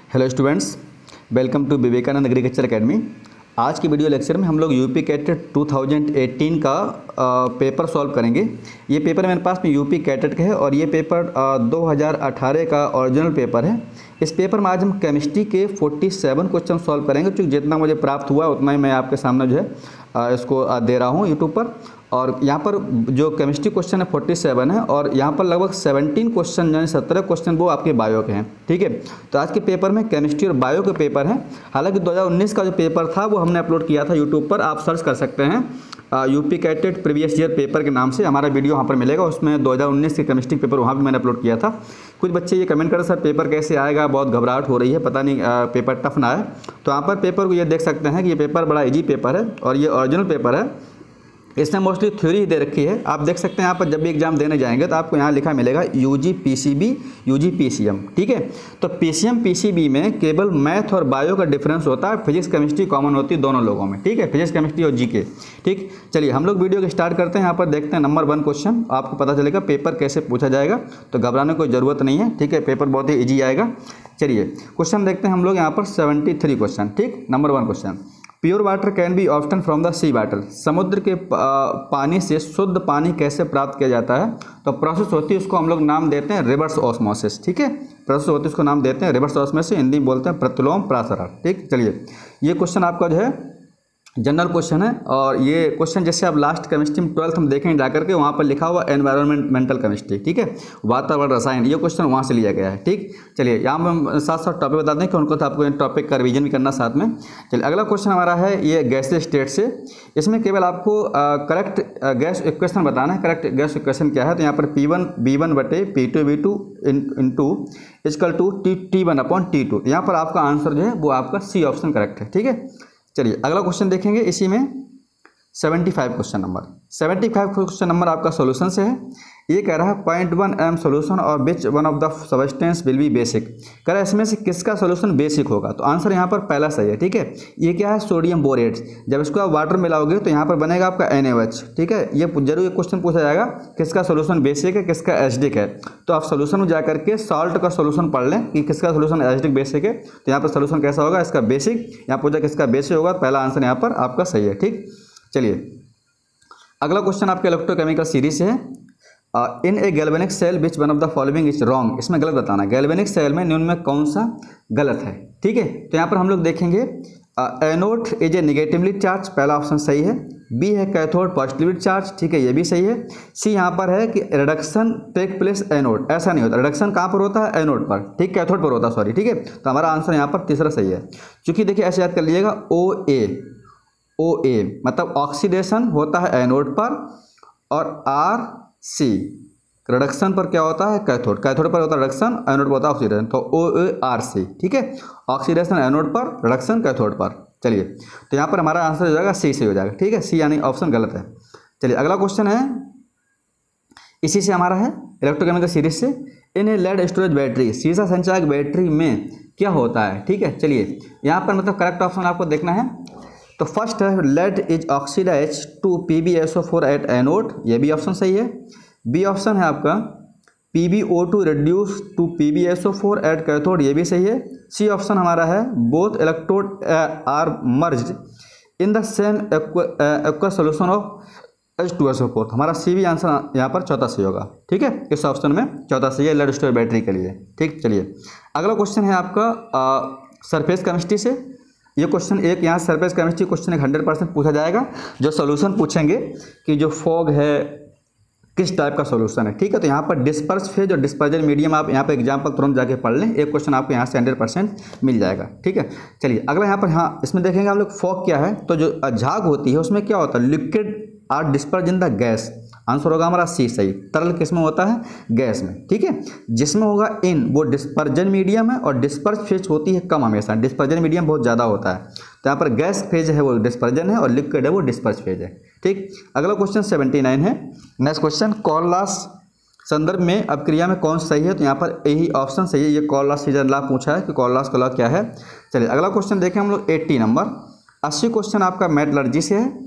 Hello students, welcome to Vivekananda agriculture academy. आज की video lecture में हम लोग यूपी कैटेट 2018 का पेपर सॉल्व करेंगे। ये पेपर मेरे पास में यूपी कैटेट का है और ये पेपर 2018 का ओरिजिनल पेपर है। इस पेपर में आज हम केमिस्ट्री के 47 क्वेश्चन सॉल्व करेंगे। क्योंकि जितना मुझे प्राप्त हुआ उतना ही मैं आपके सामने जो है इसको दे रहा हूँ यूट्यूब पर। और यहाँ पर जो केमिस्ट्री क्वेश्चन है 47 है और यहाँ पर लगभग 17 क्वेश्चन यानी 17 क्वेश्चन वो आपके बायो के हैं। ठीक है, तो आज के पेपर में केमिस्ट्री और बायो के पेपर हैं। हालांकि 2019 का जो पेपर था वो हमने अपलोड किया था यूट्यूब पर, आप सर्च कर सकते हैं UP CATET previous year paper के नाम से। हमारा वीडियो वहाँ पर मिलेगा, उसमें 2019 के केमिस्ट्री पेपर वहाँ भी मैंने अपलोड किया था। कुछ बच्चे ये कमेंट कर रहे सर पेपर कैसे आएगा, बहुत घबराहट हो रही है, पता नहीं पेपर टफ ना आए। तो यहाँ पर पेपर को ये देख सकते हैं कि ये पेपर बड़ा ईजी पेपर है और ये ओरिजिनल पेपर है। इसमें मोस्टली थ्योरी ही दे रखी है। आप देख सकते हैं यहाँ पर जब भी एग्जाम देने जाएंगे तो आपको यहाँ लिखा मिलेगा यूजी पीसीबी, यूजी पीसीएम। ठीक है, तो पीसीएम पीसीबी में केवल मैथ और बायो का डिफरेंस होता है, फिजिक्स केमिस्ट्री कॉमन होती है दोनों लोगों में। ठीक है, फिजिक्स केमिस्ट्री और जीके। ठीक, चलिए हम लोग वीडियो को स्टार्ट करते हैं। यहाँ पर देखते हैं नंबर 1 क्वेश्चन, आपको पता चलेगा पेपर कैसे पूछा जाएगा, तो घबराने की कोई ज़रूरत नहीं है। ठीक है, पेपर बहुत ही ईजी आएगा। चलिए क्वेश्चन देखते हैं हम लोग यहाँ पर 73 क्वेश्चन। ठीक, number 1 question, pure water can be obtain from the sea water. समुद्र के पानी से शुद्ध पानी कैसे प्राप्त किया जाता है? तो प्रोसेस होती है, उसको हम लोग नाम देते हैं रिवर्स ऑस्मोसिस। ठीक है, प्रोसेस होती है उसको नाम देते हैं रिवर्स ऑस्मोसिस, हिंदी में बोलते हैं प्रतिलोम प्रासरण। ठीक, चलिए ये क्वेश्चन आपका जो है जनरल क्वेश्चन है और ये क्वेश्चन जैसे आप लास्ट केमिस्ट्री में 12th में देखेंगे जाकर के, वहाँ पर लिखा हुआ एनवायरमेंटल केमिस्ट्री। ठीक है, वातावरण रसायन, ये क्वेश्चन वहाँ से लिया गया है। ठीक, चलिए यहाँ हम साथ साथ टॉपिक बता दें कि उनको तो आपको टॉपिक का रिवीजन भी करना साथ में। चलिए अगला क्वेश्चन हमारा है ये गैसीय स्टेट से। इसमें केवल आपको करेक्ट गैस इक्वेशन बताना है। करेक्ट गैस इक्वेशन क्या है? तो यहाँ पर P1 बटे P2V2 into equal to T1 upon T2। यहाँ पर आपका आंसर जो है वो आपका सी ऑप्शन करेक्ट है। ठीक है, चलिए अगला क्वेश्चन देखेंगे इसी में 75 क्वेश्चन नंबर। 75 क्वेश्चन नंबर आपका सॉल्यूशन से है। ये कह रहा है 0.1 m सोल्यूशन और विच one of the substance will be basic. कह रहा है इसमें से किसका सोल्यूशन बेसिक होगा? तो आंसर यहाँ पर पहला सही है। ठीक है, ये क्या है? Sodium borate. जब इसको आप वाटर मिलाओगे तो यहाँ पर बनेगा आपका NaOH। ठीक है, ये जरूर एक क्वेश्चन पूछा जाएगा किसका सोल्यूशन बेसिक है, किसका एसिडिक है। तो आप सोल्यूशन में जाकर के सॉल्ट का सोल्यूशन पढ़ लें कि किसका सोल्यूशन एसिडिक बेसिक है। तो यहाँ पर सोल्यूशन कैसा होगा? इसका बेसिक। यहाँ पूछा किसका बेसिक होगा, पहला आंसर यहाँ पर आपका सही है। ठीक, चलिए अगला क्वेश्चन आपके इलेक्ट्रोकेमिकल सीरीज से है। In a galvanic cell which one of the following is wrong. इसमें गलत बताना है, गैल्वेनिक सेल में निम्न में कौन सा गलत है। ठीक है, तो यहाँ पर हम लोग देखेंगे anode is a negatively charge, पहला ऑप्शन सही है। बी है कैथोड पॉजिटिवली चार्ज। ठीक है, ये भी सही है। सी यहाँ पर है कि रिडक्शन टेक प्लेस एनोड, ऐसा नहीं होता। रिडक्शन कहाँ पर होता है? एनोड पर। ठीक, कैथोड पर होता है, सॉरी। ठीक है, तो हमारा आंसर यहाँ पर तीसरा सही है। क्योंकि देखिए ऐसे याद कर लीजिएगा, OA मतलब ऑक्सीडेशन होता है एनोड पर और RC रिडक्शन पर क्या होता है? कैथोड। कैथोड पर होता है रिडक्शन, एनोड पर होता है ऑक्सीडेशन। तो OARC। ठीक है, ऑक्सीडेशन एनोड पर, रिडक्शन कैथोड पर। चलिए तो यहाँ पर हमारा आंसर हो जाएगा सी से हो जाएगा। ठीक है, सी यानी ऑप्शन गलत है। चलिए अगला क्वेश्चन है इसी से हमारा है इलेक्ट्रोकेमिकल सीरीज से। इन ए लेड स्टोरेज बैटरी, सीसा संचायक बैटरी में क्या होता है? ठीक है, चलिए यहाँ पर मतलब करेक्ट ऑप्शन आपको देखना है। तो फर्स्ट है lead is oxidise to PbSO4 at anode, ये भी ऑप्शन सही है। बी ऑप्शन है आपका PbO2 reduce to PbSO4 at cathode, ये भी सही है। सी ऑप्शन हमारा है both electrode are merged in the same aqua solution of H2SO4। हमारा सी भी आंसर यहाँ पर चौथा सही होगा। ठीक है, इस ऑप्शन में चौथा सही है लेड स्टोरेज बैटरी के लिए। ठीक, चलिए अगला क्वेश्चन है आपका सरफेस केमिस्ट्री से। ये क्वेश्चन एक यहाँ सरफेस केमिस्ट्री क्वेश्चन 100% पूछा जाएगा। जो सोल्यूशन पूछेंगे कि जो फॉग है किस टाइप का सोल्यूशन है। ठीक है, तो यहाँ पर डिस्पर्स फेज और डिस्पर्जन मीडियम आप यहाँ पर एग्जाम्पल तुरंत जाके पढ़ लें, एक क्वेश्चन आपको यहाँ से 100% मिल जाएगा। ठीक है, चलिए अगला यहाँ पर, हाँ इसमें देखेंगे हम लोग फॉग क्या है। तो जो झाग होती है उसमें क्या होता है? Liquid are disperse in the gas. Answer होगा हमारा सी सही। तरल किसमें होता है? गैस में। ठीक है, जिसमें होगा इन वो डिस्पर्जन मीडियम है और डिस्पर्स फेज होती है कम, हमेशा डिस्पर्जन मीडियम बहुत ज़्यादा होता है। तो यहाँ पर गैस फेज है वो डिस्पर्जन है और लिक्विड है वो डिस्पर्स फेज है। ठीक, अगला क्वेश्चन 79 है। नेक्स्ट क्वेश्चन कॉर्नलॉस संदर्भ में अपक्रिया में कौन सही है? तो यहाँ पर यही ऑप्शन सही है। ये कॉर्नलॉस सीजन लॉ पूछा है कि कॉर्नलॉस का लॉ क्या है। चलिए अगला क्वेश्चन देखें हम लोग 80 नंबर। 80 क्वेश्चन आपका मेटलर्जी से है।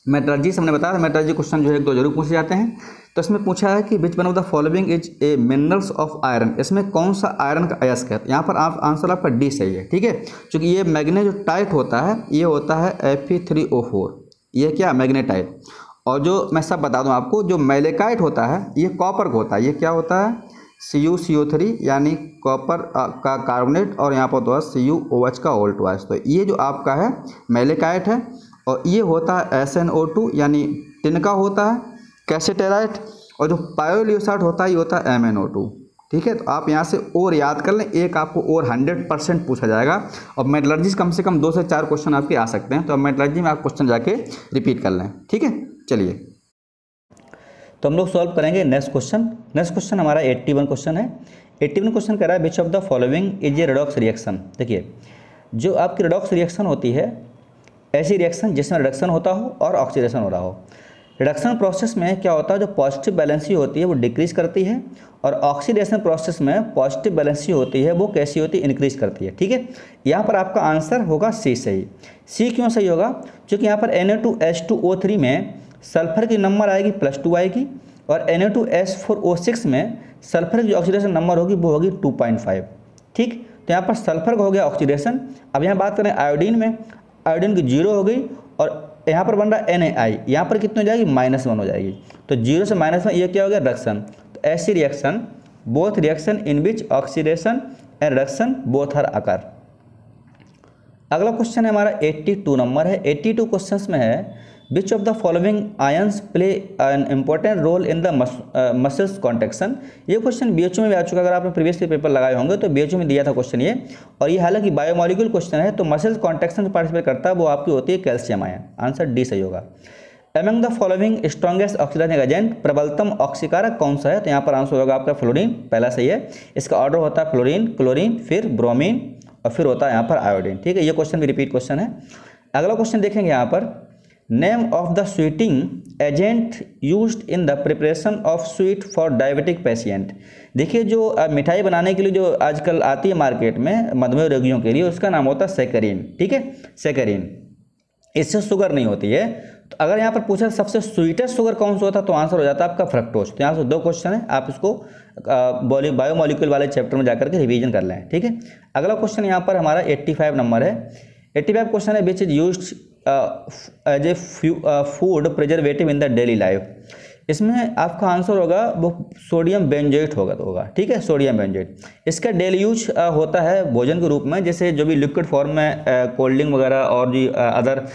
मेट्रोलॉजी से हमने बताया था, मेट्रोलॉजी क्वेश्चन जो है 1-2 जरूर पूछे जाते हैं। तो इसमें पूछा है कि विच one of the following is a minerals of iron, इसमें कौन सा आयरन का अयस्क है। यहाँ पर आप आंसर आपका डी सही है, ठीक है, क्योंकि ये मैग्नेटाइट होता है, ये होता है Fe3O4, ये क्या मैग्नेटाइट। और जो मैं सब बता दूं आपको, जो मैलेकाइट होता है ये कॉपर का होता है, ये क्या होता है CuCO3 यानी कॉपर का कार्बोनेट, और यहाँ पर तो है CuOH का ऑल्टवाइस। तो ये जो आपका है मैलेकाइट है, और ये होता है SnO2 यानी टिन का होता है कैसेटेराइट, और जो पायोलियोसाइड होता है ये होता है MnO2, ठीक है। तो आप यहाँ से और याद कर लें, एक आपको और 100% पूछा जाएगा। और मेटलर्जी से कम 2 से 4 क्वेश्चन आपके आ सकते हैं, तो अब मेटलर्जी में आप क्वेश्चन जाके रिपीट कर लें, ठीक है। चलिए तो हम लोग सॉल्व करेंगे नेक्स्ट क्वेश्चन। नेक्स्ट क्वेश्चन हमारा 81 क्वेश्चन है। 81 क्वेश्चन कह रहा है which of the following is a redox reaction. देखिए, जो आपकी रेडॉक्स रिएक्शन होती है, ऐसी रिएक्शन जिसमें रिडक्शन होता हो और ऑक्सीडेशन हो रहा हो। रिडक्शन प्रोसेस में क्या होता है, जो पॉजिटिव बैलेंसी होती है वो डिक्रीज करती है, और ऑक्सीडेशन प्रोसेस में पॉजिटिव बैलेंसी होती है वो कैसी होती है, इंक्रीज करती है, ठीक है। यहाँ पर आपका आंसर होगा सी सही। सी क्यों सही होगा, क्योंकि यहाँ पर Na2H2O3 में सल्फर की नंबर आएगी +2 आएगी, और Na2S4O6 में सल्फर की जो ऑक्सीडेशन नंबर होगी वो होगी 2.5, ठीक। तो यहाँ पर सल्फर का हो गया ऑक्सीडेशन। अब यहाँ बात करें आयोडीन में, आयोडीन की 0 हो गई, और यहाँ पर बन रहा है NaI, यहाँ पर कितनी हो जाएगी -1 हो जाएगी। तो 0 से -1 ये क्या हो गया, रिडक्शन। तो ऐसी reaction, both reaction in which oxidation and reduction both are occur. अगला क्वेश्चन है हमारा 82 नंबर है। 82 क्वेश्चंस में है which of the following ions play an important role in the muscles contraction. ये क्वेश्चन BHU में भी आ चुका, अगर आपने प्रीवियस पेपर लगाए होंगे तो BHU में दिया था क्वेश्चन ये, और ये हालांकि बायोमोलिक्यूल क्वेश्चन है। तो मसल्स कॉन्ट्रैक्शन में पार्टिसिपेट करता है वो आपकी होती है कैल्शियम आयन, आंसर डी सही होगा। Among the following strongest oxidising agent, प्रबलतम ऑक्सीकारक कौन सा है, तो यहाँ पर आंसर होगा आपका फ्लोरीन, पहला सही है। इसका ऑर्डर होता है फ्लोरीन, क्लोरीन, फिर ब्रोमीन, और फिर होता है यहाँ पर आयोडीन, ठीक है। ये क्वेश्चन भी रिपीट क्वेश्चन है। अगला क्वेश्चन देखेंगे यहाँ पर, name of the sweating agent used in the preparation of sweet for diabetic patient. देखिए, जो मिठाई बनाने के लिए जो आजकल आती है मार्केट में मधुमेह रोगियों के लिए, उसका नाम होता है सैकरीन, ठीक है, सैकरीन। इससे शुगर नहीं होती है। तो अगर यहाँ पर पूछा सबसे स्वीटेस्ट शुगर कौन सा होता है, तो आंसर हो जाता है आपका फ्रक्टोज। तो यहाँ से 2 क्वेश्चन है, आप इसको बायोमोलिक्यूल वाले चैप्टर में जाकर के रिवीजन कर लें, ठीक है। अगला क्वेश्चन यहाँ पर हमारा 85 नंबर है। 85 क्वेश्चन है which is used as a food preservative in the daily life. इसमें आपका आंसर होगा वो सोडियम बेंजोएट होगा, ठीक है, सोडियम बेंजोएट। इसका डेली यूज होता है भोजन के रूप में, जैसे जो भी लिक्विड फॉर्म में कोल्ड ड्रिंक वगैरह और जी अदर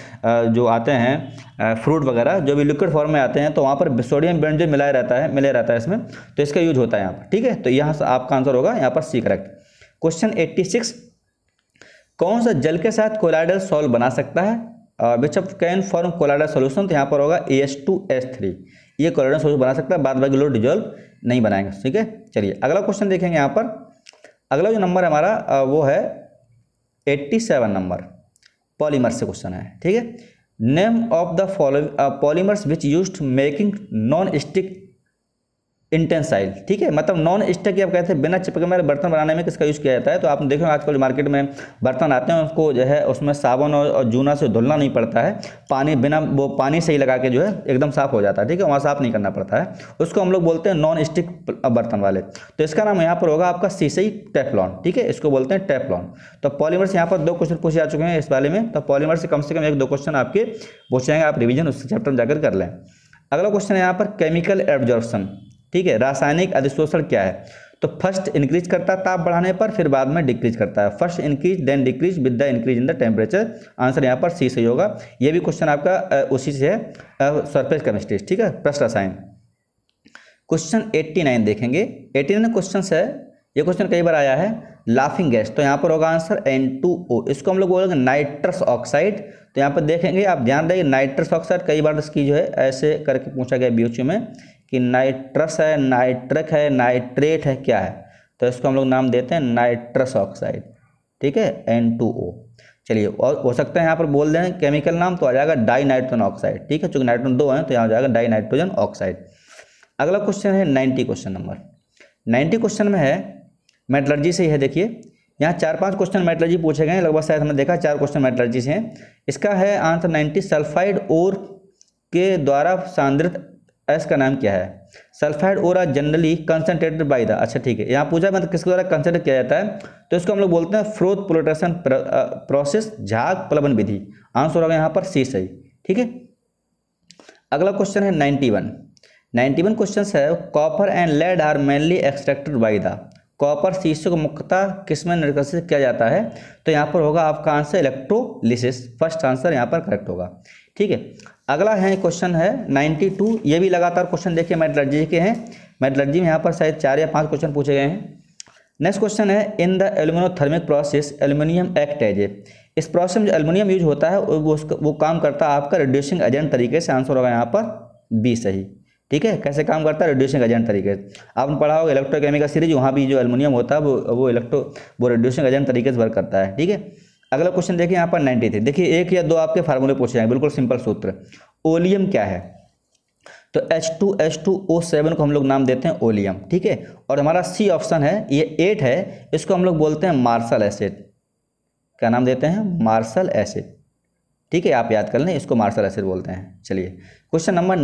जो आते हैं फ्रूट वगैरह जो भी लिक्विड फॉर्म में आते हैं, तो वहाँ पर सोडियम बेंजोएट मिला रहता है इसमें, तो इसका यूज होता है यहाँ पर, ठीक है। तो यहाँ से आपका आंसर होगा यहाँ पर सी करेक्ट। क्वेश्चन 86, कौन सा जल के साथ कोलाइडल सॉल्व बना सकता है, which of can form colloidal solution, तो यहाँ पर होगा AS2S3, ये कोलाइडल सॉल्यूशन बना सकता है, बाद बाकी लोग डिजोल्व नहीं बनाएंगे, ठीक है। चलिए अगला क्वेश्चन देखेंगे यहाँ पर। अगला जो नंबर हमारा वो है 87 नंबर, पॉलीमर से क्वेश्चन है, ठीक है। Name of the following polymers which used making non stick utensils, ठीक है, मतलब नॉन स्टिक आप कहते हैं बिना चिपके वाले बर्तन बनाने में किसका यूज़ किया जाता है। तो आपने देखो आजकल मार्केट में बर्तन आते हैं, उसको जो है उसमें साबुन और जूना से धुलना नहीं पड़ता है, पानी बिना वो पानी से ही लगा के जो है एकदम साफ हो जाता है, ठीक है, वहाँ साफ नहीं करना पड़ता है, उसको हम लोग बोलते हैं नॉन स्टिक बर्तन वाले। तो इसका नाम यहाँ पर होगा आपका सीसई टेफ्लॉन, ठीक है, इसको बोलते हैं टेफ्लॉन। तो पॉलीमर से यहाँ पर 2 क्वेश्चन पूछे जा चुके हैं इस वाले में, तो पॉलीमर से कम 1-2 क्वेश्चन आपके पूछे जाएंगे, आप रिविजन उस चैप्टर में जाकर कर लें। अगला क्वेश्चन है यहाँ पर केमिकल एब्जॉर्प्शन, ठीक है, रासायनिक अधिशोषण क्या है। तो फर्स्ट इंक्रीज करता है ताप बढ़ाने पर, फिर बाद में डिक्रीज करता है, first increase then decrease with the increase in the temperature, answer यहाँ पर सी सही होगा। ये भी क्वेश्चन आपका उसी से है, सरफेस केमिस्ट्री, ठीक है, पृष्ठ रसायन। क्वेश्चन 89 देखेंगे। 89 क्वेश्चन है, ये क्वेश्चन कई बार आया है, लाफिंग गैस, तो यहाँ पर होगा आंसर N2O, इसको हम लोग बोलेंगे नाइट्रस ऑक्साइड। तो यहाँ पर देखेंगे, आप ध्यान रखिए, नाइट्रस ऑक्साइड कई बार इसकी जो है ऐसे करके पूछा गया BHU में कि नाइट्रस है, नाइट्रिक है, नाइट्रेट है, क्या है, तो इसको हम लोग नाम देते हैं नाइट्रस ऑक्साइड, ठीक है, N2O। चलिए, और हो सकता है यहाँ पर बोल दें केमिकल नाम, तो आ जाएगा डाई नाइट्रोजन ऑक्साइड, ठीक है, चूंकि नाइट्रोजन 2 हैं तो यहाँ हो जाएगा डाई नाइट्रोजन ऑक्साइड। अगला क्वेश्चन है 90 क्वेश्चन नंबर। 90 क्वेश्चन में है मेटलर्जी से ही है। देखिए यहाँ 4-5 क्वेश्चन मेटलर्जी पूछे गए, लगभग शायद हमने देखा 4 क्वेश्चन मेटलर्जी से हैं। इसका है आंसर 90, सल्फाइड और के द्वारा सांद्रित एस का नाम क्या है? Sulphide ore are generally concentrated by the, अच्छा ठीक है, यहाँ पूछा मतलब किसके द्वारा कंसनट्रेट किया जाता है, तो इसको हम लोग बोलते हैं फ्रोथ पोलराइजेशन प्रोसेस, झाग प्लवन विधि। आंसर होगा यहाँ पर सी सही, ठीक है। अगला क्वेश्चन है 91 क्वेश्चन है copper and lead are mainly extracted by the, copper शीशे को मुख्यतः किस में निर्गत किया जाता है, तो यहाँ पर होगा आपका आंसर इलेक्ट्रोलिसिस, फर्स्ट आंसर यहाँ पर करेक्ट होगा, ठीक है। अगला है क्वेश्चन है 92, ये भी लगातार क्वेश्चन देखिए मेटलर्जी के हैं, मेटलर्जी में यहाँ पर शायद 4 या 5 क्वेश्चन पूछे गए हैं। नेक्स्ट क्वेश्चन है in the aluminothermic process aluminium act as a, इस प्रोसेस में जो एल्यूमिनियम यूज होता है वो काम करता है आपका रिड्यूसिंग एजेंट तरीके से, आंसर होगा यहाँ पर बी सही, ठीक है। कैसे काम करता है? रिड्यूसिंग एजेंट तरीके से। आपने पढ़ा होगा इलेक्ट्रोकेमिकल सीरीज, वहाँ भी जो एल्यूमिनियम होता है वो रिड्यूसिंग एजेंट तरीके से वर्क करता है, ठीक है। अगला क्वेश्चन देखिए यहाँ पर 93, देखिए 1 या 2 आपके फार्मूले पूछे जाएंगे, बिल्कुल सिंपल सूत्र। ओलियम क्या है? तो H2SO7 को हम लोग नाम देते हैं ओलियम, ठीक है। और हमारा सी ऑप्शन है, ये 8 है, इसको हम लोग बोलते हैं मार्शल एसिड, क्या नाम देते हैं? मार्शल एसिड, ठीक है, आप याद कर लें, इसको मार्शल एसिड बोलते हैं। चलिए क्वेश्चन नंबर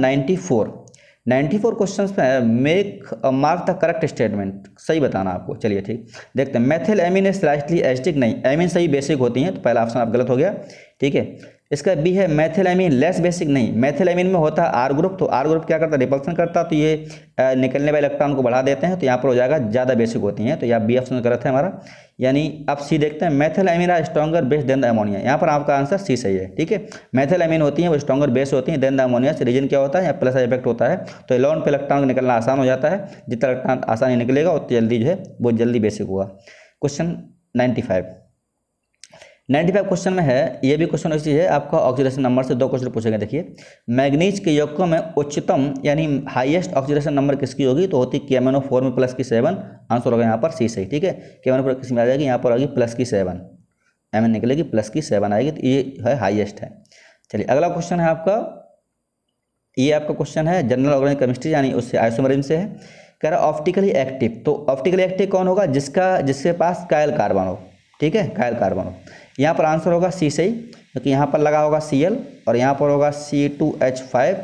94 क्वेश्चन पे make mark the correct statement, सही बताना आपको। चलिए ठीक, देखते हैं। Methyl amine is slightly acidic, नहीं, एमीन सही बेसिक होती हैं, तो पहला ऑप्शन आप गलत हो गया, ठीक है। इसका बी है मेथिल एमीन लेस बेसिक, नहीं, मेथिल एमीन में होता है आर ग्रुप, तो आर ग्रुप क्या करता है? रिपल्सन करता है, तो ये निकलने वाले इलेक्ट्रॉन को बढ़ा देते हैं, तो यहाँ पर हो जाएगा ज़्यादा बेसिक होती हैं, तो यहाँ बी ऑप्शन गलत है हमारा। यानी अब सी देखते हैं, methyl amine are stronger base than the ammonia, यहाँ पर आपका आंसर सी सही है, ठीक है। मेथिल एमीन होती हैं वो स्ट्रॉन्गर बेस होती हैं देन द अमोनिया से, रीजन क्या होता है? यहाँ प्लस इफेक्ट होता है, तो इलेक्ट्रॉन पे इलेक्ट्रॉन निकलना आसान हो जाता है, जितना इलेक्ट्रॉन आसानी निकलेगा उतनी जल्दी जो है वो जल्दी बेसिक होगा। क्वेश्चन 95 क्वेश्चन में है, ये भी क्वेश्चन ऐसी है आपका ऑक्सीडेशन नंबर से 2 क्वेश्चन पूछेंगे। देखिए मैग्नीज के यौगिकों में उच्चतम यानी हाईएस्ट ऑक्सीडेशन नंबर किसकी होगी? तो होती KMnO4 में प्लस की 7, आंसर होगा यहाँ पर सी सही, ठीक है। KMnO4 किस में आ जाएगी? यहाँ पर आएगी प्लस की 7, Mn निकलेगी प्लस की 7 आएगी, तो ये है हाईएस्ट है। चलिए अगला क्वेश्चन है आपका, ये आपका क्वेश्चन है जनरल ऑर्गेनिक केमिस्ट्री यानी उससे आइसोमरिज्म से है, कह रहा ऑप्टिकली एक्टिव, तो ऑप्टिकली एक्टिव कौन होगा? जिसके पास कायल कार्बन हो, ठीक है, कायल कार्बन हो। यहाँ पर आंसर होगा सी सही, क्योंकि यहाँ पर लगा होगा Cl और यहाँ पर होगा C2H5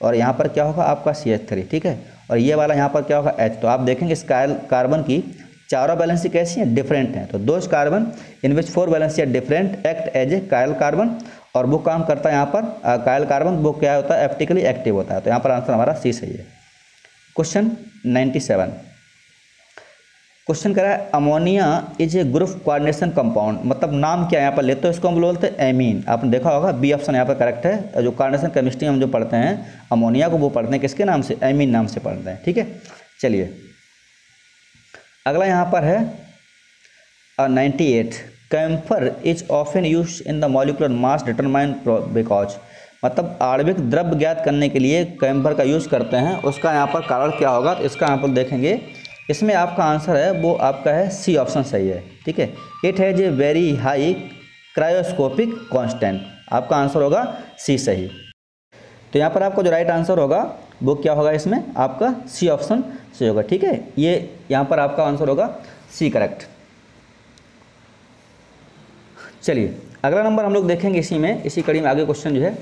और यहाँ पर क्या होगा आपका CH3, ठीक है, और ये वाला यहाँ पर क्या होगा H। तो आप देखेंगे इस कायल कार्बन की चारों वैलेंसी कैसी हैं? डिफरेंट हैं। तो those carbon in which 4 valency are different act as a chiral carbon, और वो काम करता है यहाँ पर कायल कार्बन, वो क्या होता है? ऑप्टिकली एक्टिव होता है। तो यहाँ पर आंसर हमारा सी सही है। क्वेश्चन 97 क्वेश्चन कह रहा है ammonia is a group coordination compound, मतलब नाम क्या यहाँ पर लेते हो? इसको हम बोलते हैं एमीन, आपने देखा होगा बी ऑप्शन यहाँ पर करेक्ट है। जो कोऑर्डिनेशन केमिस्ट्री हम जो पढ़ते हैं अमोनिया को, वो पढ़ते हैं किसके नाम से? एमीन नाम से पढ़ते हैं, ठीक है। चलिए अगला यहाँ पर है 98 camphor is often use in the molecular mass determine because, मतलब आणविक द्रव्य ज्ञात करने के लिए कैम्फर का यूज करते हैं, उसका यहाँ पर कारण क्या होगा? तो इसका यहाँ पर देखेंगे, इसमें आपका आंसर है वो आपका है सी ऑप्शन सही है, ठीक है। It has a very high cryoscopic constant, आपका आंसर होगा सी सही। तो यहाँ पर आपका जो राइट आंसर होगा वो क्या होगा? इसमें आपका सी ऑप्शन सही होगा, ठीक है। ये यहाँ पर आपका आंसर होगा सी करेक्ट। चलिए अगला नंबर हम लोग देखेंगे इसी कड़ी में आगे क्वेश्चन जो है,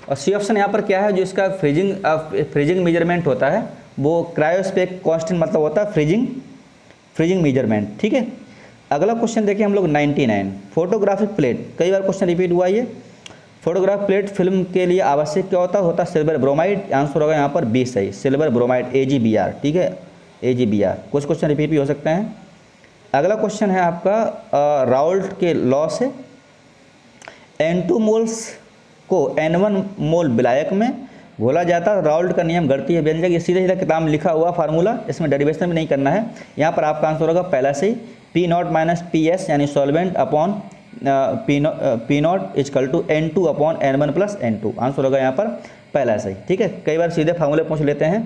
और सी ऑप्शन यहाँ पर क्या है? जो इसका फ्रीजिंग मेजरमेंट होता है वो क्रायोस्पेक कांस्टेंट मतलब होता है फ्रीजिंग मेजरमेंट, ठीक है। अगला क्वेश्चन देखिए हम लोग 99 फोटोग्राफिक प्लेट, कई बार क्वेश्चन रिपीट हुआ ये। फोटोग्राफ प्लेट फिल्म के लिए आवश्यक क्या होता है? सिल्वर ब्रोमाइड, आंसर होगा यहाँ पर बी सही, सिल्वर ब्रोमाइड AgBr, ठीक है, AgBr। कुछ क्वेश्चन रिपीट भी हो सकते हैं। अगला क्वेश्चन है आपका राउल्ट के लॉ से N2 मोल्स को N1 मोल विलायक में घोला जाता है, राउल्ट का नियम घड़ती है व्यंजक, ये सीधा सीधा किताब में लिखा हुआ फार्मूला, इसमें डेरिवेशन भी नहीं करना है। यहाँ पर आपका आंसर होगा पहला से ही P0 - PS यानी solvent upon P0 is equal to N2 upon N1 + N2, आंसर होगा यहाँ पर पहला सही, ठीक है। कई बार सीधे फार्मूले पूछ लेते हैं,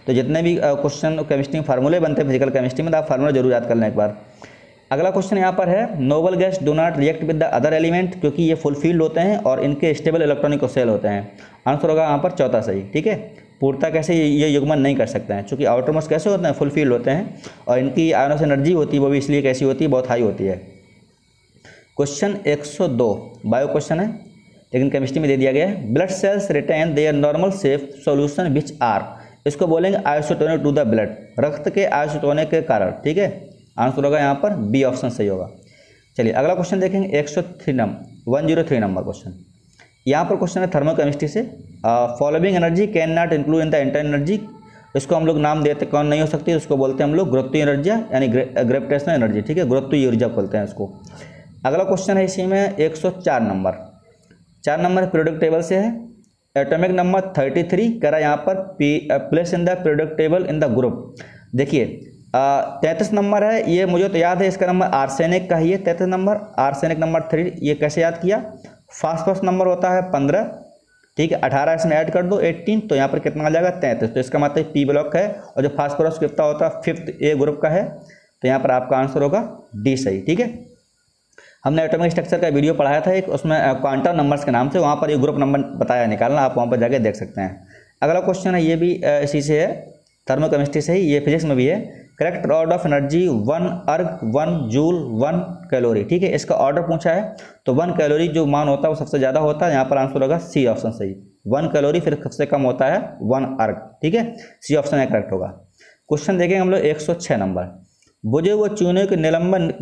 तो जितने भी क्वेश्चन केमिस्ट्री में फार्मूले बनते हैं फिजिकल केमिस्ट्री में, तो आप फार्मूला जरूर याद कर लें एक बार। अगला क्वेश्चन यहाँ पर है noble gas do not react with the other element, क्योंकि ये फुलफिल्ड होते हैं और इनके स्टेबल इलेक्ट्रॉनिक सेल होते हैं, आंसर होगा यहाँ पर चौथा सही, ठीक है। पूर्णतः कैसे ये युग्मन नहीं कर सकते हैं, क्योंकि आउटरमोस्ट कैसे होते हैं? फुलफिल्ड होते हैं, और इनकी आयनोस एनर्जी होती है वो भी इसलिए कैसी होती है? बहुत हाई होती है। क्वेश्चन 102 बायो क्वेश्चन है, लेकिन केमिस्ट्री में दे दिया गया है। Blood cells retain their normal shape solution which are, इसको बोलेंगे आइसोटोनिक टू द ब्लड, रक्त के आइसोटोनिक के कारण। ठीक है, आंसर होगा यहाँ पर बी ऑप्शन सही होगा। चलिए अगला क्वेश्चन देखेंगे 103 नंबर क्वेश्चन। यहाँ पर क्वेश्चन है थर्मोकेमिस्ट्री से, following energy can not include in the inter energy, इसको हम लोग नाम देते कौन नहीं हो सकती, उसको बोलते हैं हम लोग गुरुत्वीय एनर्जी यानी ग्रेविटेशनल एनर्जी। ठीक है, गुरुत्वीय ऊर्जा बोलते हैं इसको। अगला क्वेश्चन है इसी में 104 नंबर, 4 नंबर पीरियोडिक टेबल से है। एटॉमिक नंबर 33 कह रहा है यहाँ पर place in the periodic table in the group. देखिए 33 नंबर है, ये मुझे तो याद है, इसका नंबर आर्सेनिक का ही है 33 नंबर, आर्सेनिक नंबर 3। ये कैसे याद किया, फास्फोरस नंबर होता है 15, ठीक है, 18 इसमें ऐड कर दो 18, तो यहाँ पर कितना आ जाएगा 33। तो इसका मतलब पी ब्लॉक है, और जो फास्फोरस कितना होता है 5th ए ग्रुप का है, तो यहाँ पर आपका आंसर होगा डी सही। ठीक है, हमने एटॉमिक स्ट्रक्चर का वीडियो पढ़ाया था एक, उसमें क्वांटम नंबर्स के नाम से, वहाँ पर ये ग्रुप नंबर बताया निकालना, आप वहाँ पर जाके देख सकते हैं। अगला क्वेश्चन है, ये भी इसी से है, थर्मोकेमिस्ट्री से ही, ये फिजिक्स में भी है। करेक्ट ऑर्डर ऑफ एनर्जी 1 अर्ग 1 जूल 1 कैलोरी। ठीक है, इसका ऑर्डर पूछा है, तो 1 कैलोरी जो मान होता है वो सबसे ज़्यादा होता है, यहाँ पर आंसर होगा सी ऑप्शन सही। 1 कैलोरी फिर सबसे कम होता है 1 अर्ग। ठीक है, सी ऑप्शन है करेक्ट होगा। क्वेश्चन देखेंगे हम लोग 106 नंबर, बुझे हुए चूने के निलंबन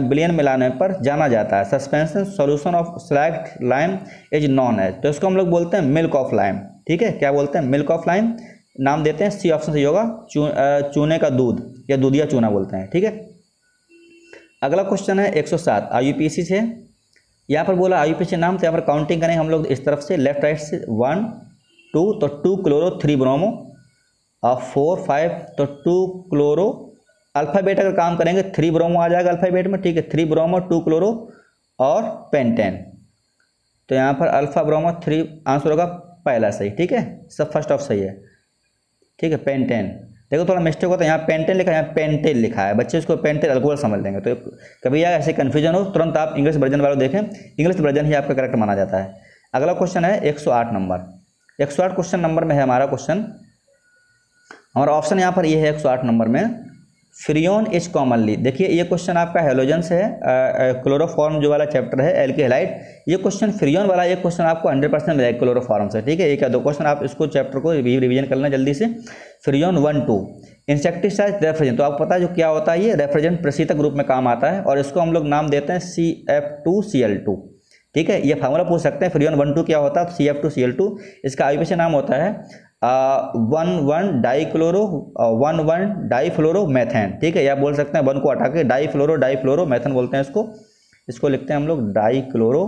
विलयन मिलाने पर जाना जाता है, suspension solution of slaked lime is known as, तो इसको हम लोग बोलते हैं मिल्क ऑफ लाइम। ठीक है, क्या बोलते हैं, मिल्क ऑफ लाइम, नाम देते हैं सी ऑप्शन सही होगा, चूने का दूध या दूधिया चूना बोलते हैं। ठीक है, अगला क्वेश्चन है 107 आईयूपीएसी से। यहाँ पर बोला आईयूपीएसी नाम, तो यहाँ पर काउंटिंग करेंगे हम लोग इस तरफ से लेफ्ट राइट से 1 2, तो 2 क्लोरो 3 ब्रोमो, और 4 5, तो 2 क्लोरो, अल्फ़ाबेट अगर काम करेंगे 3 ब्रोमो आ जाएगा अल्फ़ाबेट में। ठीक है, 3 ब्रोमो 2 क्लोरो और पेंटेन, तो यहाँ पर अल्फ़ा ब्रोमो 3 आंसर होगा पहला सही। ठीक है, सब फर्स्ट ऑफ सही है। ठीक है, पेंटेन, देखो थोड़ा मिस्टेक होता है, यहाँ पेंटेन लिखा है, यहाँ पेंटेन लिखा है, बच्चे इसको पेंटेन अल्कोहल समझ लेंगे, तो कभी यार ऐसे कन्फ्यूजन हो तुरंत आप इंग्लिश वर्जन वालों देखें, इंग्लिश वर्जन ही आपका करेक्ट माना जाता है। अगला क्वेश्चन है 108 नंबर, 108 क्वेश्चन नंबर में है हमारा क्वेश्चन, हमारा ऑप्शन यहाँ पर ये है 108 नंबर में, फ्रियोन इज कॉमनली। देखिए ये क्वेश्चन आपका हेलोजन से है, क्लोरोफॉर्म जो वाला चैप्टर है एल्की हैलाइड, ये क्वेश्चन फ्रियोन वाला, ये क्वेश्चन आपको 100% मिलेगा क्लोरोफॉर्म से। ठीक है, एक या दो क्वेश्चन आप इसको चैप्टर को रिवीजन कर लेना जल्दी से। फ्रियोन 1 2 इंसेक्टिसाइड रेफ्रिजरेंट, तो आपको पता है जो क्या होता है, ये रेफ्रिजरेंट प्रशीतक रूप में काम आता है, और इसको हम लोग नाम देते हैं CF2Cl2। ठीक है, ये फार्मूला पूछ सकते हैं, फ्रियोन 1 2 क्या होता है, CF2Cl2, इसका आईयूपीएसी नाम होता है 1 डाईक्लोरो 1 डाईफ्लोरो मैथेन। ठीक है, या बोल सकते हैं 1 को हटा के डाईफ्लोरो मैथेन बोलते हैं इसको लिखते हैं हम लोग डाईक्लोरो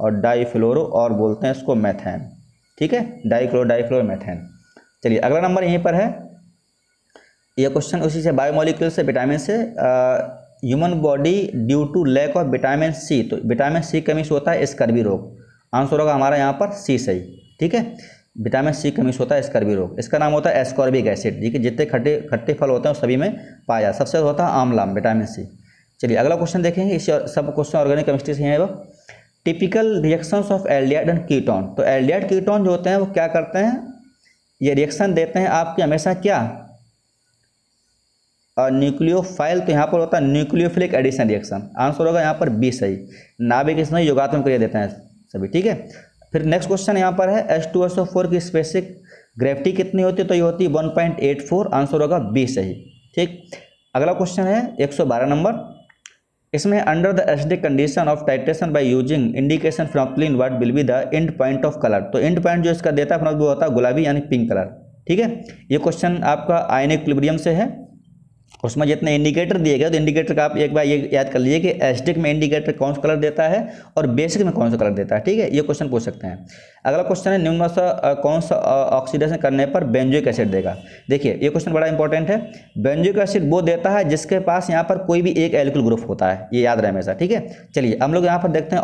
और डाईफ्लोरो और बोलते हैं इसको मैथेन। ठीक है, डाईफ्लोरो मैथेन। चलिए अगला नंबर यहीं पर है, यह क्वेश्चन उसी से, बायोमोलिक्यूल से, विटामिन से, human body due to lack of vitamin C, तो विटामिन सी कमी से होता है स्कर्वी रोग, आंसर होगा हमारा यहाँ पर सी सही। ठीक है, विटामिन सी कमी से होता है स्कर्वी रोग, इसका नाम होता है एस्कॉर्बिक एसिड। ठीक है, जितने खट्टे फल होते हैं सभी में पाया जाता है, सबसे होता है आमला विटामिन सी। चलिए अगला क्वेश्चन देखेंगे, इस सब क्वेश्चन ऑर्गेनिक केमिस्ट्री से हैं। वो typical reactions of aldehyde and ketone, तो एल्डिहाइड कीटोन जो होते हैं वो क्या करते हैं, ये रिएक्शन देते हैं आपके हमेशा क्या, न्यूक्लियोफाइल, तो यहाँ पर होता है न्यूक्लियोफिलिक एडिशन रिएक्शन, आंसर होगा यहाँ पर बी सही। नाभिक इसमें योगात्मक क्रिया देते हैं सभी। ठीक है, फिर नेक्स्ट क्वेश्चन यहाँ पर है H2SO4 की स्पेसिफिक ग्रेविटी कितनी होती है, तो ये होती है 1.84, आंसर होगा बी सही। ठीक, अगला क्वेश्चन है 112 नंबर, इसमें under the acidic condition of titration by using indication phenolphthalein what will be the end point of colour, तो एंड पॉइंट जो इसका देता है वो होता है गुलाबी यानी पिंक कलर। ठीक है, ये क्वेश्चन आपका आयनिक इक्विलिब्रियम से है, उसमें जितने इंडिकेटर दिए गए तो इंडिकेटर का आप एक बार ये याद कर लीजिए कि एसिडिक में इंडिकेटर कौन सा कलर देता है और बेसिक में कौन सा कलर देता है। ठीक है, ये क्वेश्चन पूछ सकते हैं। अगला क्वेश्चन है निम्न में कौन सा ऑक्सीडेशन करने पर बेंजोइक एसिड देगा। देखिए ये क्वेश्चन बड़ा इंपॉर्टेंट है, बेंजोइक एसिड वो देता है जिसके पास यहाँ पर कोई भी एक एल्किल ग्रुप होता है, ये याद रहे हमेशा। ठीक है, चलिए हम लोग यहाँ पर देखते हैं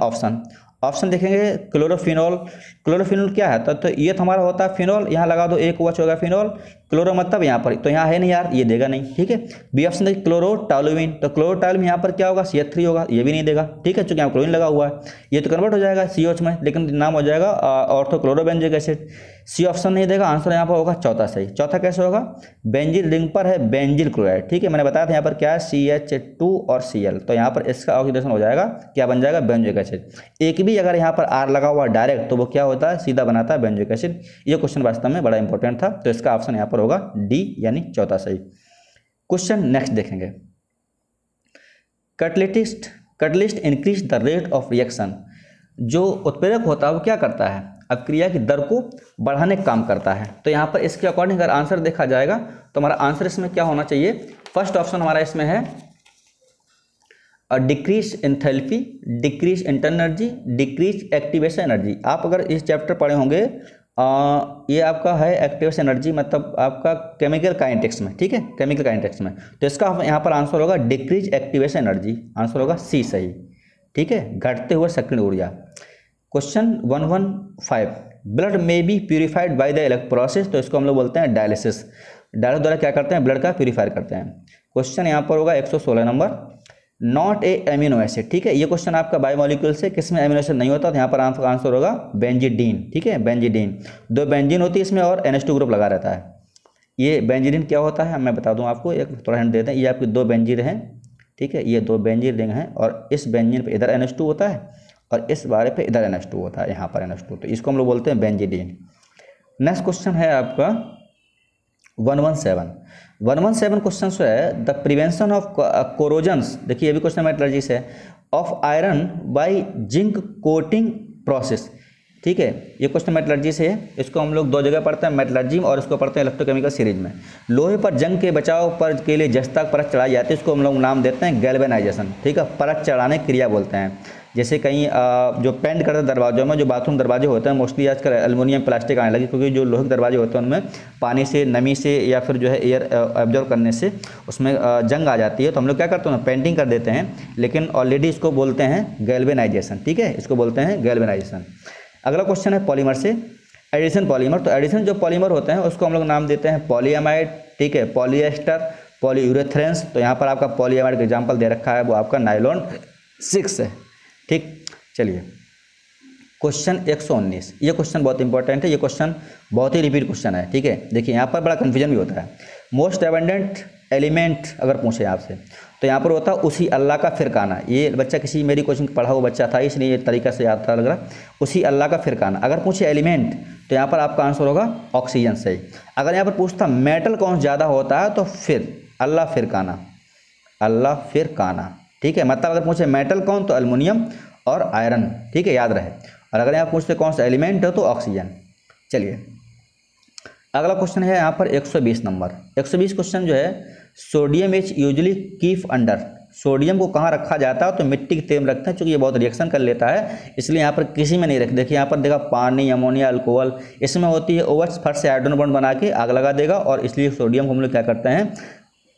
ऑप्शन देखेंगे, क्लोरोफिनॉल क्या है, तो ये हमारा होता है फिनॉल, यहाँ लगा दो एक वच होगा फिनॉल, क्लोरो मतलब यहाँ पर तो यहाँ है नहीं यार, ये देगा नहीं, ठीक है। बी ऑप्शन देखिए क्लोरोटॉलुइन, तो क्लोरोटॉलुइन यहाँ पर क्या होगा, CH3 होगा, ये भी नहीं देगा, ठीक है, चूंकि यहाँ क्लोरीन लगा हुआ है, ये तो कन्वर्ट हो जाएगा COH में, लेकिन नाम हो जाएगा ऑर्थोक्लोरोबेंजिक एसिड। सी ऑप्शन नहीं देगा, आंसर यहाँ पर होगा चौथा सही। चौथा कैसे होगा, बेंजीन रिंग पर है बेंजील क्लोराइड, ठीक है, मैंने बताया था यहाँ पर क्या है CH2 और Cl, तो यहाँ पर इसका ऑक्सीडेशन हो जाएगा, क्या बन जाएगा, बेंजोइक एसिड। एक भी अगर यहाँ पर R लगा हुआ डायरेक्ट तो वो क्या होता है, सीधा बनाता है बेंजोइक एसिड। ये क्वेश्चन वास्तव में बड़ा इंपॉर्टेंट था, तो इसका ऑप्शन यहाँ पर होगा डी यानी चौथा सही। क्वेश्चन नेक्स्ट देखेंगे, catalyst increase the rate of reaction. जो उत्प्रेरक होता है वो क्या करता है, अभिक्रिया की दर को बढ़ाने का काम करता है। तो यहाँ पर इसके अकॉर्डिंग अगर आंसर देखा जाएगा तो हमारा आंसर इसमें क्या होना चाहिए, फर्स्ट ऑप्शन हमारा इसमें है decrease enthalpy, decrease internal energy, decrease activation energy. आप अगर इस चैप्टर पढ़े होंगे ये आपका है एक्टिवेशन एनर्जी, मतलब आपका केमिकल काइनेटिक्स में, ठीक है, केमिकल काइनेटिक्स में, तो इसका यहाँ पर आंसर होगा डिक्रीज एक्टिवेशन एनर्जी, आंसर होगा सी सही, ठीक है, घटते हुए सक्रिय ऊर्जा। क्वेश्चन 115, ब्लड में be purified by the electrolysis, तो इसको हम लोग बोलते हैं डायलिसिस। डायलिसिस द्वारा क्या करते हैं, ब्लड का प्यूरिफायर करते हैं। क्वेश्चन यहाँ पर होगा 116 number, not a amino acid, ठीक है, ये क्वेश्चन आपका बायोमोलिक्यूल से किसमें एमिनो एसिड नहीं होता, तो यहाँ पर आंसर होगा बेंजीडीन, ठीक है, बेंजीडीन। दो बेंजीन होती है इसमें और NH2 ग्रुप लगा रहता है। ये बेंजीडीन क्या होता है मैं बता दूँ आपको, एक थोड़ा हिंट देते हैं, ये आपकी दो बेंजीन हैं, ठीक है, ये दो बेंजीन रिंग हैं और इस बेंजीन पे इधर NH2 होता है और इस बारे पे इधर NH2 होता है, यहाँ पर NH2, तो इसको हम लोग बोलते हैं बेंजीडीन। नेक्स्ट क्वेश्चन है आपका 117 क्वेश्चन जो है, द प्रिवेंशन ऑफ कोरोजन्स, देखिए ये भी क्वेश्चन मेटलर्जी से है, of iron by zinc coating process, ठीक है, ये क्वेश्चन मेटलर्जी से है। इसको हम लोग दो जगह पढ़ते हैं, मेटलर्जी में, और इसको पढ़ते हैं इलेक्ट्रोकेमिकल सीरीज में। लोहे पर जंग के बचाव पर के लिए जस्ता परत चढ़ाई जाती है, इसको हम लोग नाम देते हैं गैल्वेनाइजेशन, ठीक है, परत चढ़ाने क्रिया बोलते हैं। जैसे कहीं जो पेंट करते दरवाजों में, जो बाथरूम दरवाजे होते हैं मोस्टली आजकल एल्युमिनियम प्लास्टिक आने लगे, क्योंकि जो लोहे के दरवाजे होते हैं उनमें पानी से, नमी से या फिर जो है एयर एब्जॉर्ब करने से उसमें जंग आ जाती है, तो हम लोग क्या करते हैं, पेंटिंग कर देते हैं, लेकिन ऑलरेडी इसको बोलते हैं गैल्वेनाइजेशन, ठीक है, इसको बोलते हैं गैल्वेनाइजेशन। अगला क्वेश्चन है पॉलीमर से, एडिशन पॉलीमर, तो एडिशन जो पॉलीमर होते हैं उसको हम लोग नाम देते हैं पॉलीएमाइड, ठीक है, पॉलीएस्टर, पॉलीयूरेथ्रेंस। तो यहाँ पर आपका पॉलीएमाइड का एग्जाम्पल दे रखा है, वो आपका नायलॉन 6 है, ठीक। चलिए क्वेश्चन 119, ये क्वेश्चन बहुत इंपॉर्टेंट है, ये क्वेश्चन बहुत ही रिपीट क्वेश्चन है, ठीक है। देखिए यहाँ पर बड़ा कन्फ्यूजन भी होता है। मोस्ट एबंडेंट एलिमेंट अगर पूछे आपसे तो यहाँ पर होता है उसी अल्लाह का फिरकाना। ये बच्चा किसी मेरी कोचिंग पढ़ा हुआ बच्चा था, इसलिए ये तरीका से याद था लग रहा, उसी अल्लाह का फिरकाना। अगर पूछे एलिमेंट तो यहाँ पर आपका आंसर होगा ऑक्सीजन सही। अगर यहाँ पर पूछता मेटल कौन ज़्यादा होता है तो फिर अल्लाह फिरकाना, अल्लाह फिरकाना, ठीक है, मतलब अगर पूछे मेटल कौन तो एल्युमिनियम और आयरन, ठीक है, याद रहे। और अगर यहाँ पूछते कौन सा एलिमेंट है तो ऑक्सीजन। चलिए अगला क्वेश्चन है यहाँ पर 120 नंबर। 120 क्वेश्चन जो है, sodium is usually keep under, sodium को कहाँ रखा जाता है तो मिट्टी के तेल में रखते हैं, क्योंकि ये बहुत रिएक्शन कर लेता है, इसलिए यहाँ पर किसी में नहीं रख। देखिए यहाँ पर देखा पानी, अमोनिया, अल्कोहल, इसमें होती है OH, फट से हाइड्रोजन बॉन्ड बना के आग लगा देगा, और इसलिए सोडियम को हम लोग क्या करते हैं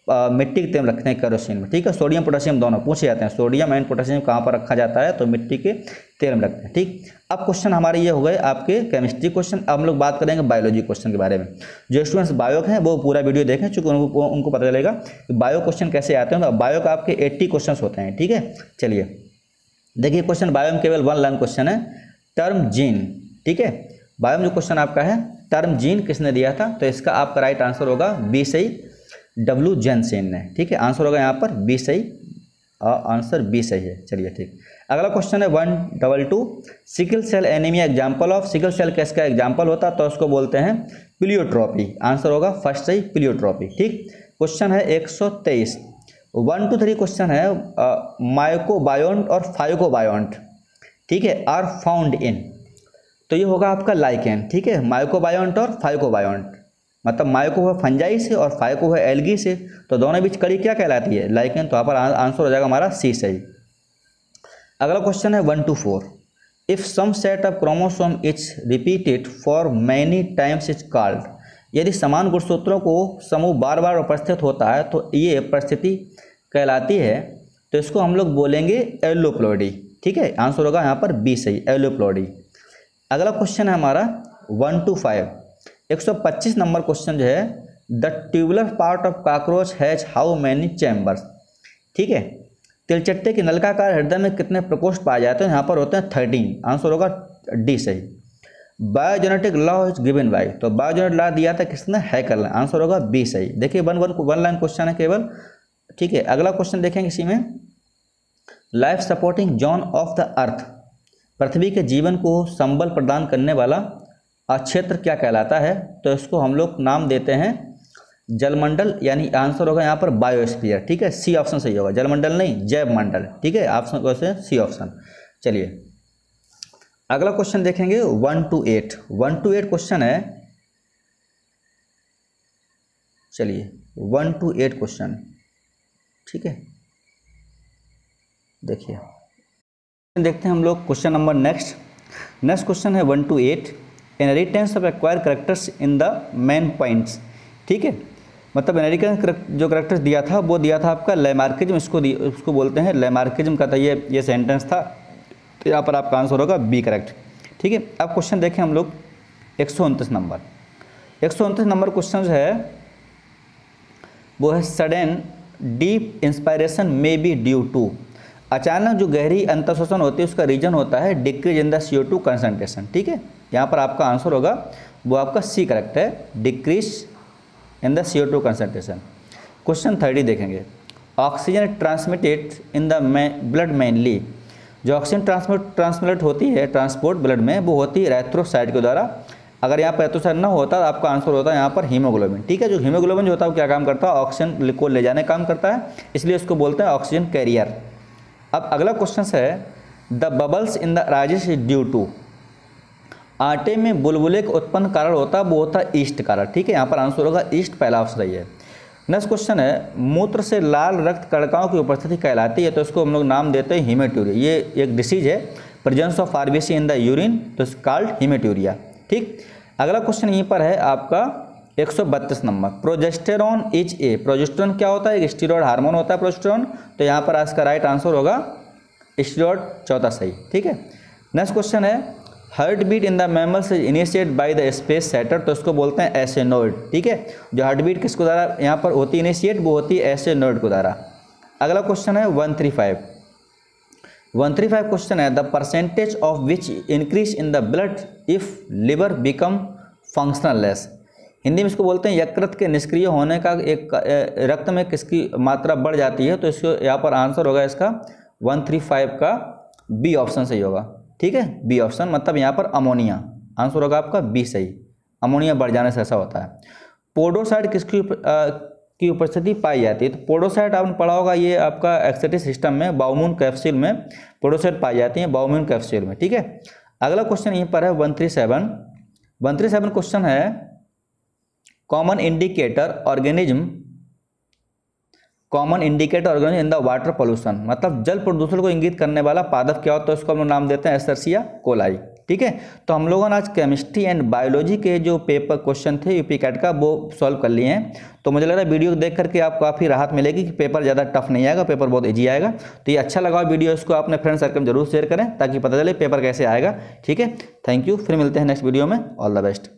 मिट्टी के तेल में रखते हैं, केरोसिन में, ठीक है। सोडियम पोटेशियम दोनों पूछे जाते हैं, सोडियम एंड पोटेशियम कहाँ पर रखा जाता है तो मिट्टी के तेल में रखते हैं, ठीक। अब क्वेश्चन हमारे ये हो गए आपके केमिस्ट्री क्वेश्चन। अब हम लोग बात करेंगे बायोलॉजी क्वेश्चन के बारे में। जो स्टूडेंट्स बायो हैं वो पूरा वीडियो देखें, चूँकि उनको पता चलेगा कि बायो क्वेश्चन कैसे आते हैं। तो बायो का आपके 80 क्वेश्चन होते हैं, ठीक है। चलिए देखिए क्वेश्चन बायो में केवल 1 लाइन क्वेश्चन है, टर्म जीन, ठीक है। बायो में जो क्वेश्चन आपका है टर्म जीन किसने दिया था, तो इसका आपका राइट आंसर होगा बी सही, W जेनसेन ने, ठीक है। आंसर होगा यहाँ पर बी सही, आंसर बी सही है। चलिए ठीक, अगला क्वेश्चन है 122, sickle cell anaemia example of, sickle cell किसका एग्जाम्पल होता है तो उसको बोलते हैं प्लियोट्रॉपी, आंसर होगा फर्स्ट सही प्लियोट्रॉपी, ठीक। क्वेश्चन है 123, 1 to 3 क्वेश्चन है माइकोबायोन्ट और फाइकोबायोन्ट, ठीक है, आर फाउंड इन, तो ये होगा आपका लाइकेन, ठीक है। माइकोबायोन्ट और फाइकोबायोन्ट, मतलब माइको है फंजाई से और फाइको है एल्गी से, तो दोनों बीच कड़ी क्या कहलाती है, लाइकेन, तो यहाँ पर आंसर हो जाएगा हमारा सी सही। अगला क्वेश्चन है 1 to 4, if some set of chromosome is repeated for many times is called, यदि समान गुणसूत्रों को समूह बार बार उपस्थित होता है तो ये परिस्थिति कहलाती है, तो इसको हम लोग बोलेंगे एलोप्लॉइडी, ठीक है। आंसर होगा यहाँ पर बी सही, एलोप्लॉइडी। अगला क्वेश्चन है हमारा 1 to 5, 125 नंबर क्वेश्चन जो है, the tubular part of cockroach has how many chambers. ठीक है, तिलचट्टे के नलिकाकार हृदय में कितने प्रकोष्ठ पाए जाते हैं? यहाँ पर होते हैं 13। आंसर होगा डी सही। Biogenetic law is given by, तो बायोजेनेटिक लॉ दिया था किसने? हैकर ने। आंसर होगा बी सही। देखिए वन लाइन क्वेश्चन है केवल। ठीक है, अगला क्वेश्चन देखेंगे इसी में, life supporting zone of the earth, पृथ्वी के जीवन को संबल प्रदान करने वाला क्षेत्र क्या कहलाता है? तो इसको हम लोग नाम देते हैं जलमंडल, यानी आंसर होगा यहाँ पर बायोस्फीयर। ठीक है, सी ऑप्शन सही होगा, जलमंडल नहीं जैव मंडल। ठीक है, ऑप्शन वैसे सी ऑप्शन। चलिए अगला क्वेश्चन देखेंगे 1 to 8। 1 to 8 क्वेश्चन है। चलिए 1 to 8 क्वेश्चन। ठीक है, देखिए देखते हैं हम लोग क्वेश्चन नंबर नेक्स्ट क्वेश्चन है 1 to 8। Inheritance of acquire characters in the main points. ठीक है, मतलब इनहेरिटेंस जो करेक्टर्स दिया था वो दिया था आपका लैमार्किज्म, इसको बोलते हैं लैमार्किज्म का था ये सेंटेंस था। तो यहाँ पर आपका आंसर होगा बी करेक्ट। ठीक है, अब क्वेश्चन देखें हम लोग 129 नंबर। 129 नंबर क्वेश्चन है वो है sudden deep inspiration may be due to, अचानक जो गहरी अंतःश्वसन होती है उसका रीजन होता है decrease in the CO2 concentration. ठीक है, यहाँ पर आपका आंसर होगा वो आपका सी करेक्ट है, decrease in the CO2 concentration. Question 30 देखेंगे, oxygen transmitted in the blood mainly, जो ऑक्सीजन ट्रांसमिट होती है ट्रांसपोर्ट ब्लड में वो होती है एरिथ्रोसाइट के द्वारा। अगर यहाँ पर एरिथ्रोसाइट ना होता तो आपका आंसर होता है यहाँ पर हीमोग्लोबिन। ठीक है, जो हीमोग्लोबिन जो होता है वो क्या काम करता है? ऑक्सीजन को ले जाने काम करता है, इसलिए उसको बोलते हैं ऑक्सीजन कैरियर। अब अगला क्वेश्चन है the bubbles in the rice is due to, आटे में बुलबुले का उत्पन्न कारण होता है वो होता है ईस्ट कारण। ठीक है, यहाँ पर आंसर होगा ईस्ट, पहला ऑप्शन सही है। नेक्स्ट क्वेश्चन है मूत्र से लाल रक्त कणिकाओं की उपस्थिति कहलाती है, तो इसको हम लोग नाम देते हैं हीमेटूरिया। ये एक डिसीज है, presence of RBC in the urine, तो इट्स कॉल्ड हीमेटूरिया। ठीक, अगला क्वेश्चन यहीं पर है आपका 132 number, progesterone is a, progesterone क्या होता है? एक स्टीरॉयड हार्मोन होता है प्रोजेस्टेरॉन, तो यहाँ पर इसका राइट आंसर होगा स्टीरॉयड, चौथा सही। ठीक है, नेक्स्ट क्वेश्चन है heartbeat in the mammals is initiate by the space setter, तो इसको बोलते हैं एसेनोइड। ठीक है, जो हार्ट बीट किसको द्वारा यहाँ पर होती है इनिशिएट, वो होती है एसेनोइड को द्वारा। अगला क्वेश्चन है 135 क्वेश्चन है the percentage of which increase in the blood if liver become functionless, Hindi में इसको बोलते हैं यकृत के निष्क्रिय होने का एक रक्त में किसकी मात्रा बढ़ जाती है, तो इसको यहाँ पर आंसर होगा इसका 135 का बी ऑप्शन सही होगा। ठीक है, बी ऑप्शन, मतलब यहाँ पर अमोनिया, आंसर होगा आपका बी सही, अमोनिया बढ़ जाने से ऐसा होता है। पोडोसाइट की उपस्थिति पाई जाती है, तो पोडोसाइट आपने पढ़ा होगा, ये आपका एक्सेटिक सिस्टम में बाउमून कैप्सूल में पोडोसाइट पाई जाती है, बाउमून कैप्सूल में। ठीक है, अगला क्वेश्चन यहीं पर है 137 क्वेश्चन है common indicator organism in the water pollution, मतलब जल प्रदूषण को इंगित करने वाला पादप क्या होता है? उसको हम लोग नाम देते हैं एस्चेरिचिया कोलाई। ठीक है, तो हम लोगों ने आज केमिस्ट्री एंड बायोलॉजी के जो पेपर क्वेश्चन थे यूपी कैट का वो सॉल्व कर लिए हैं। तो मुझे लग रहा है वीडियो देख करके आपको काफ़ी राहत मिलेगी कि पेपर ज़्यादा टफ नहीं आएगा, पेपर बहुत ईजी आएगा। तो ये अच्छा लगा वीडियो, इसको अपने फ्रेंड सर्कल में जरूर शेयर करें ताकि पता चले पेपर कैसे आएगा। ठीक है, थैंक यू, फिर मिलते हैं नेक्स्ट वीडियो में, ऑल द बेस्ट।